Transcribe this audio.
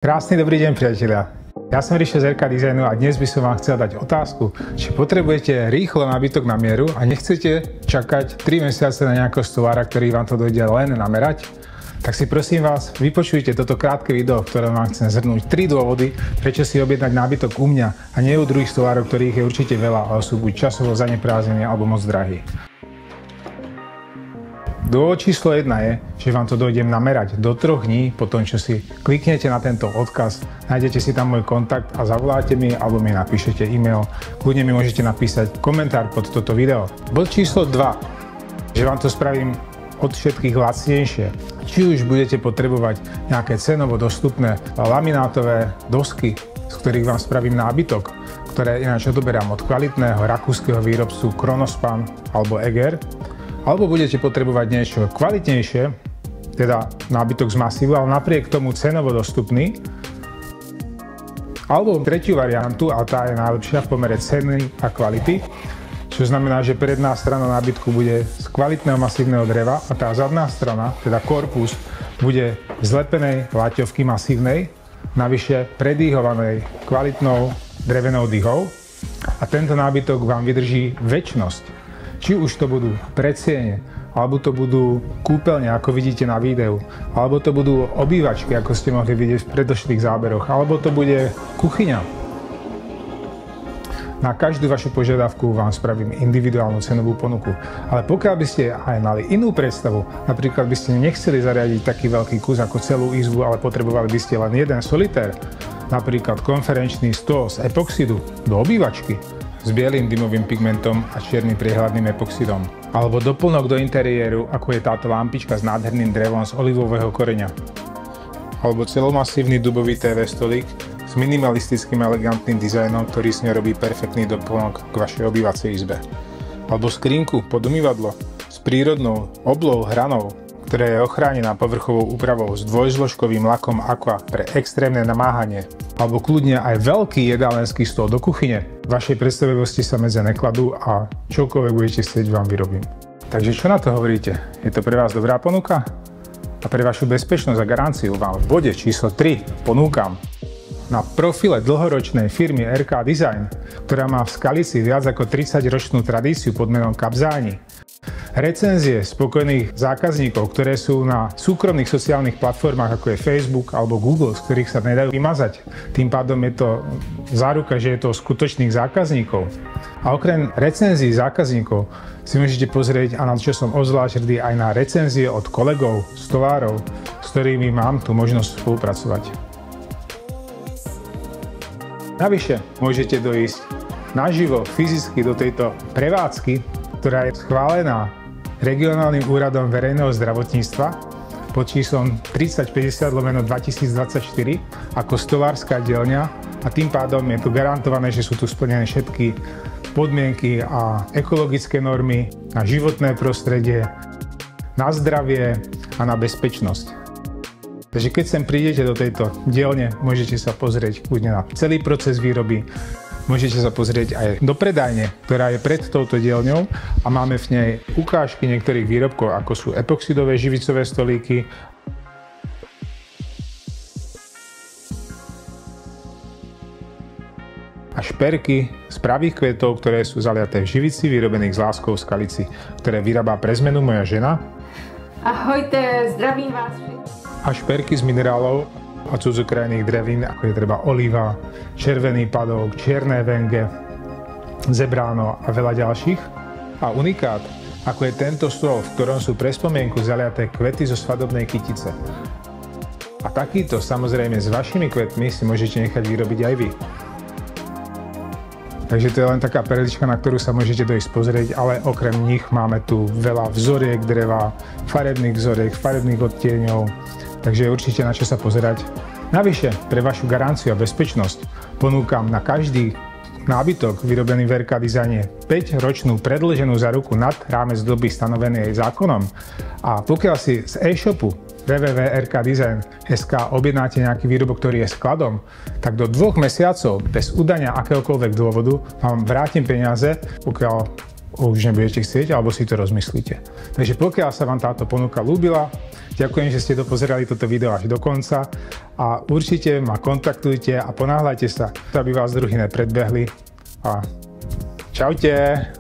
Krásny dobrý deň, priatelia. Ja som Rišo z RK Designu a dnes by som vám chcel dať otázku, či potrebujete rýchlo nábytok na mieru a nechcete čakať 3 mesiace na nejakého stolára, ktorý vám to dojde len namerať? Tak si prosím vás, vypočujte toto krátke video, v ktorom vám chcem zhrnúť 3 dôvody, prečo si objednať nábytok u mňa a nie u druhých stolárov, ktorých je určite veľa, ale sú buď časovo zaneprázdnení alebo moc drahí. Dôvod číslo 1 je, že vám to dojdem namerať do 3 dní po tom, čo si kliknete na tento odkaz, nájdete si tam môj kontakt a zavoláte mi alebo mi napíšete e-mail. Kľudne mi môžete napísať komentár pod toto video. Bod číslo 2, že vám to spravím od všetkých lacnejšie. Či už budete potrebovať nejaké cenovo dostupné laminátové dosky, z ktorých vám spravím nábytok, ktoré ináč odoberám od kvalitného rakúskeho výrobcu Kronospan alebo Eger, alebo budete potrebovať niečo kvalitnejšie, teda nábytok z masívu, ale napriek tomu cenovo dostupný. Alebo tretiu variantu, a tá je najlepšia v pomere ceny a kvality, čo znamená, že predná strana nábytku bude z kvalitného masívneho dreva a tá zadná strana, teda korpus, bude z lepenej laťovky masívnej, navyše predýhovanej kvalitnou drevenou dyhou. A tento nábytok vám vydrží večnosť. Či už to budú predsiene, alebo to budú kúpeľne, ako vidíte na videu, alebo to budú obývačky, ako ste mohli vidieť v predošlých záberoch, alebo to bude kuchyňa. Na každú vašu požiadavku vám spravím individuálnu cenovú ponuku. Ale pokiaľ by ste aj mali inú predstavu, napríklad by ste nechceli zariadiť taký veľký kus ako celú izbu, ale potrebovali by ste len jeden solitér, napríklad konferenčný stôl z epoxidu do obývačky, s bielým dymovým pigmentom a čiernym priehľadným epoxidom. Alebo doplnok do interiéru, ako je táto lampička s nádherným drevom z olivového koreňa. Alebo celomasívny dubový TV stolík s minimalistickým elegantným dizajnom, ktorý s ňou robí perfektný doplnok k vašej obývacej izbe. Alebo skrinku pod umývadlo s prírodnou oblou hranou, ktorá je ochránená povrchovou úpravou s dvojzložkovým lakom Aqua pre extrémne namáhanie. Alebo kľudne aj veľký jedálenský stôl do kuchyne. Vašej predstavivosti sa medze nekladú a čokoľvek budete chcieť vám vyrobím. Takže čo na to hovoríte? Je to pre vás dobrá ponuka? A pre vašu bezpečnosť a garanciu vám v bode číslo 3 ponúkam na profile dlhoročnej firmy RK Design, ktorá má v Skalici viac ako 30-ročnú tradíciu pod menom Kabzáni, recenzie spokojných zákazníkov, ktoré sú na súkromných sociálnych platformách ako je Facebook alebo Google, z ktorých sa nedajú vymazať. Tým pádom je to záruka, že je to skutočných zákazníkov. A okrem recenzií zákazníkov si môžete pozrieť, a na čo som obzvlášť hrdý, aj na recenzie od kolegov, stolárov, s ktorými mám tu možnosť spolupracovať. Navyše môžete dojsť naživo, fyzicky do tejto prevádzky, ktorá je schválená Regionálnym úradom verejného zdravotníctva pod číslom 3050/2024 ako stolárska dielňa, a tým pádom je tu garantované, že sú tu splnené všetky podmienky a ekologické normy na životné prostredie, na zdravie a na bezpečnosť. Takže keď sem prídete do tejto dielne, môžete sa pozrieť kľudne na celý proces výroby. Môžete sa pozrieť aj do predajne, ktorá je pred touto dielňou, a máme v nej ukážky niektorých výrobkov, ako sú epoxidové živicové stolíky, a šperky z pravých kvetov, ktoré sú zaliaté v živici vyrobených z láskou v Skalici, ktoré vyrába pre zmenu moja žena. Ahojte, zdravím vás. A šperky z minerálov a cudzokrajných drevín, ako je treba oliva, červený padok, čierne venge, zebráno a veľa ďalších. A unikát, ako je tento stôl, v ktorom sú pre spomienku zaliaté kvety zo svadobnej kytice. A takýto, samozrejme s vašimi kvetmi, si môžete nechať vyrobiť aj vy. Takže to je len taká perlička, na ktorú sa môžete dojsť pozrieť, ale okrem nich máme tu veľa vzoriek dreva, farebných vzoriek, farebných odtieňov, takže je určite na čo sa pozerať. Navyše, pre vašu garanciu a bezpečnosť ponúkam na každý nábytok vyrobený v RK Designe 5-ročnú predĺženú záruku nad rámec doby stanovenej zákonom. A pokiaľ si z e-shopu www.rkdesign.sk objednáte nejaký výrobok, ktorý je skladom, tak do 2 mesiacov bez udania akéhokoľvek dôvodu vám vrátim peniaze, pokiaľ už nebudete chcieť, alebo si to rozmyslíte. Takže pokiaľ sa vám táto ponuka ľúbila, ďakujem, že ste dopozerali toto video až do konca a určite ma kontaktujte a ponáhľajte sa, aby vás druhí nepredbehli. A čaute!